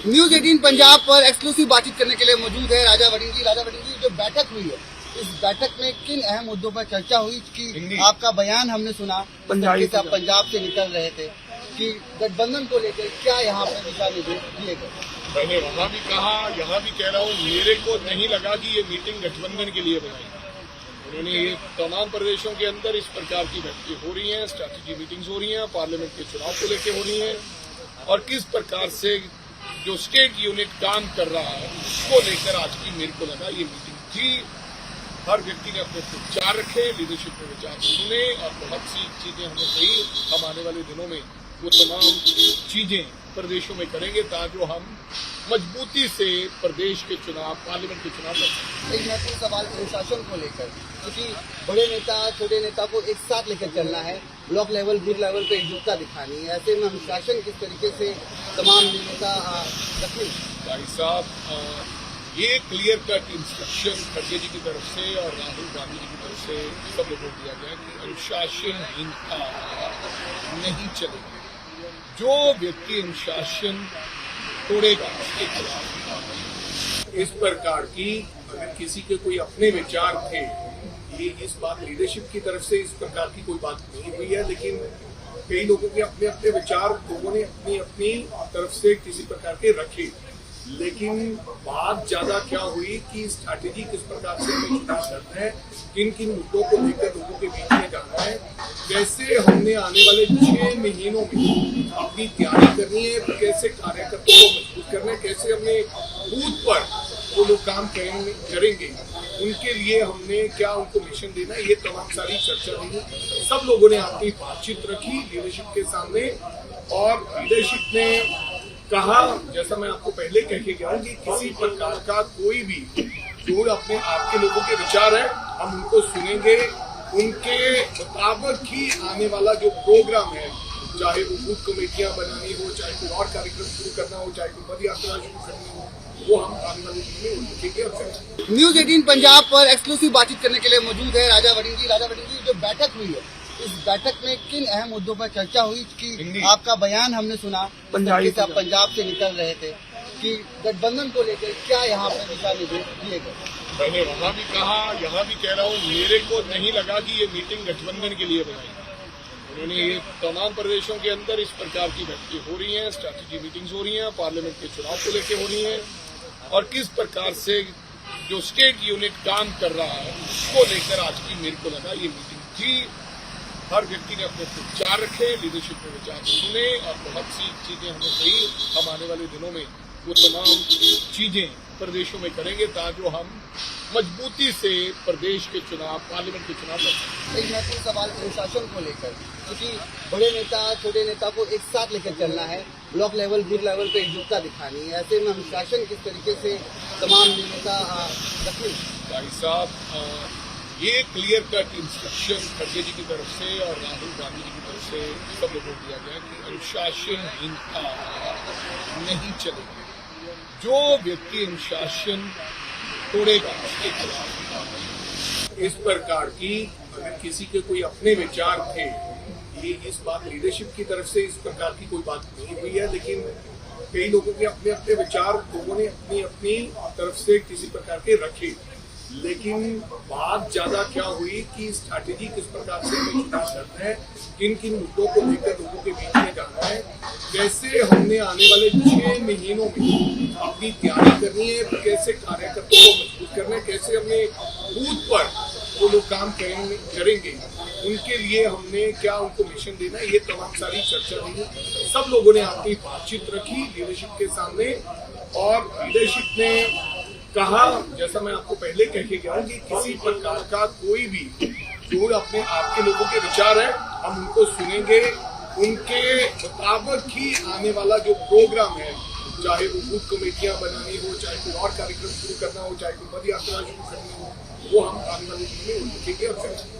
News 18 Punjab पर exclusive बातचीत करने के लिए मौजूद है राजा वड़िंग जी। राजा वड़िंग जी, जो बैठक हुई है, इस बैठक में किन अहम मुद्दों पर चर्चा हुई कि आपका बयान हमने सुना, पंजाब से आप पंजाब से निकल रहे थे कि गठबंधन को लेकर क्या यहाँ पर दिशा निर्देश दिए गए? मैंने वहाँ भी कहा, यहाँ भी कह रहा हूँ, मेरे को नहीं लगा कि ये मीटिंग गठबंधन के लिए बनाई। उन्होंने ये तमाम प्रदेशों के अंदर इस प्रकार की बैठकें हो रही हैं, स्ट्रैटेजी मीटिंग्स हो रही हैं, पार्लियामेंट के चुनाव को लेकर हो रही हैं और किस प्रकार से जो स्टेट यूनिट काम कर रहा है उसको लेकर आज की मेरे को लगा ये मीटिंग थी। हर व्यक्ति ने अपने विचार रखे, लीडरशिप में विचार सुने और बहुत सी चीजें हमने कही। हम आने वाले दिनों में वो तमाम चीजें प्रदेशों में करेंगे ताकि हम मजबूती से प्रदेश के चुनाव, पार्लियामेंट के चुनाव लड़ सकें। एक महत्वपूर्ण सवाल अनुशासन को लेकर, क्योंकि बड़े नेता छोटे नेता को एक साथ लेकर चलना है, ब्लॉक लेवल बूथ लेवल पे एकजुटता दिखानी है। ऐसे में अनुशासन किस तरीके से तमाम नेता रखें? भाई साहब, ये क्लियर कट इंस्ट्रक्शन खड़गे जी की तरफ से और राहुल गांधी जी की तरफ से सब लोगों को दिया गया कि अनुशासनहीनता नहीं चलेगी। जो व्यक्ति अनुशासन तोड़ेगा उसके खिलाफ इस प्रकार की, अगर किसी के कोई अपने विचार थे, ये इस बात लीडरशिप की तरफ से इस प्रकार की कोई बात नहीं हुई है, लेकिन कई लोगों के अपने अपने विचार लोगों ने अपनी अपनी तरफ से किसी प्रकार के रखे। लेकिन बात ज्यादा क्या हुई कि स्ट्रैटेजी किस प्रकार से हमें चुनाव करना है, किन किन मुद्दों को लेकर लोगों के बीच में जाना है, कैसे हमने आने वाले 6 महीनों में अपनी तैयारी करनी है, कैसे कार्यकर्ताओं को मजबूत करना है, कैसे हमने बूथ पर वो लोग काम करेंगे, उनके लिए हमने क्या उनको मिशन देना है, ये तमाम सारी चर्चा हुई। सब लोगों ने अपनी बातचीत रखी लीडरशिप के सामने और लीडरशिप ने कहा, जैसा मैं आपको पहले कह के गया हूँ कि किसी प्रकार का कोई भी जो अपने आपके लोगों के विचार है हम उनको सुनेंगे, उनके मुताबिक ही आने वाला जो प्रोग्राम है, चाहे वो बूथ कमेटियां बनानी हो, चाहे कोई और कार्यक्रम शुरू करना हो, चाहे कोई पद यात्रा शुरू करनी हो, वो हम आने वाले दिन में लिखेंगे और करेंगे। न्यूज 18 पंजाब पर एक्सक्लूसिव बातचीत करने के लिए मौजूद है राजा वड़िंग जी। राजा वड़िंग जी, जो बैठक हुई है, इस बैठक में किन अहम मुद्दों पर चर्चा हुई कि आपका बयान हमने सुना, पंजाब से आप पंजाब से निकल रहे थे कि गठबंधन को लेकर क्या यहाँ पर दिशा निर्देश दिए गए? मैंने वहाँ भी कहा, यहाँ भी कह रहा हूँ, मेरे को नहीं लगा कि ये मीटिंग गठबंधन के लिए बनाई। उन्होंने ये तमाम प्रदेशों के अंदर इस प्रकार की बैठकें हो रही हैं, स्ट्रैटेजी मीटिंग्स हो रही हैं, पार्लियामेंट के चुनाव को लेकर हो रही हैं और किस प्रकार से जो स्टेट यूनिट काम कर रहा है उसको लेकर आज की मेरे को लगा ये मीटिंग थी। हर व्यक्ति ने अपने विचार रखे, लीडरशिप में विचार सुने और बहुत सी चीजें हमने कही। हम आने वाले दिनों में वो तमाम चीजें प्रदेशों में करेंगे ताकि हम मजबूती से प्रदेश के चुनाव, पार्लियामेंट के चुनाव लड़ सकें। एक महत्वपूर्ण सवाल अनुशासन को लेकर, क्योंकि बड़े नेता छोटे नेता को एक साथ लेकर चलना है, ब्लॉक लेवल बूथ लेवल पे एकजुटता दिखानी है। ऐसे में अनुशासन किस तरीके से तमाम नेता रखें? भाई साहब, ये क्लियर कट इंस्ट्रक्शन खड़गे जी की तरफ से और राहुल गांधी जी की तरफ से सब लोगों को दिया गया कि अनुशासनहीनता नहीं चलेगी। जो व्यक्ति अनुशासन तोड़ेगा उसके खिलाफ इस प्रकार की, अगर किसी के कोई अपने विचार थे, ये इस बात लीडरशिप की तरफ से इस प्रकार की कोई बात नहीं हुई है, लेकिन कई लोगों के अपने अपने विचार लोगों ने अपनी अपनी तरफ से किसी प्रकार के रखे। लेकिन बात ज्यादा क्या हुई कि स्ट्रैटेजी किस प्रकार से हमें चुनाव करना है, किन किन मुद्दों को लेकर लोगों के बीच में जाना है, कैसे हमने आने वाले 6 महीनों में अपनी तैयारी करनी है, कैसे कार्यकर्ताओं को मजबूत करना है, कैसे हमने बूथ पर वो लोग काम करेंगे, उनके लिए हमने क्या उनको मिशन देना है, ये तमाम सारी चर्चा हुई। सब लोगों ने अपनी बातचीत रखी लीडरशिप के सामने और लीडरशिप ने कहा, जैसा मैं आपको पहले कह के गया हूँ कि किसी प्रकार का कोई भी जो अपने आपके लोगों के विचार है हम उनको सुनेंगे, उनके मुताबिक ही आने वाला जो प्रोग्राम है, चाहे वो बूथ कमेटियां बनानी हो, चाहे कोई और कार्यक्रम शुरू करना हो, चाहे कोई पद यात्रा शुरू करनी हो, वो हम आने वाले दिन में लिखेंगे और करेंगे।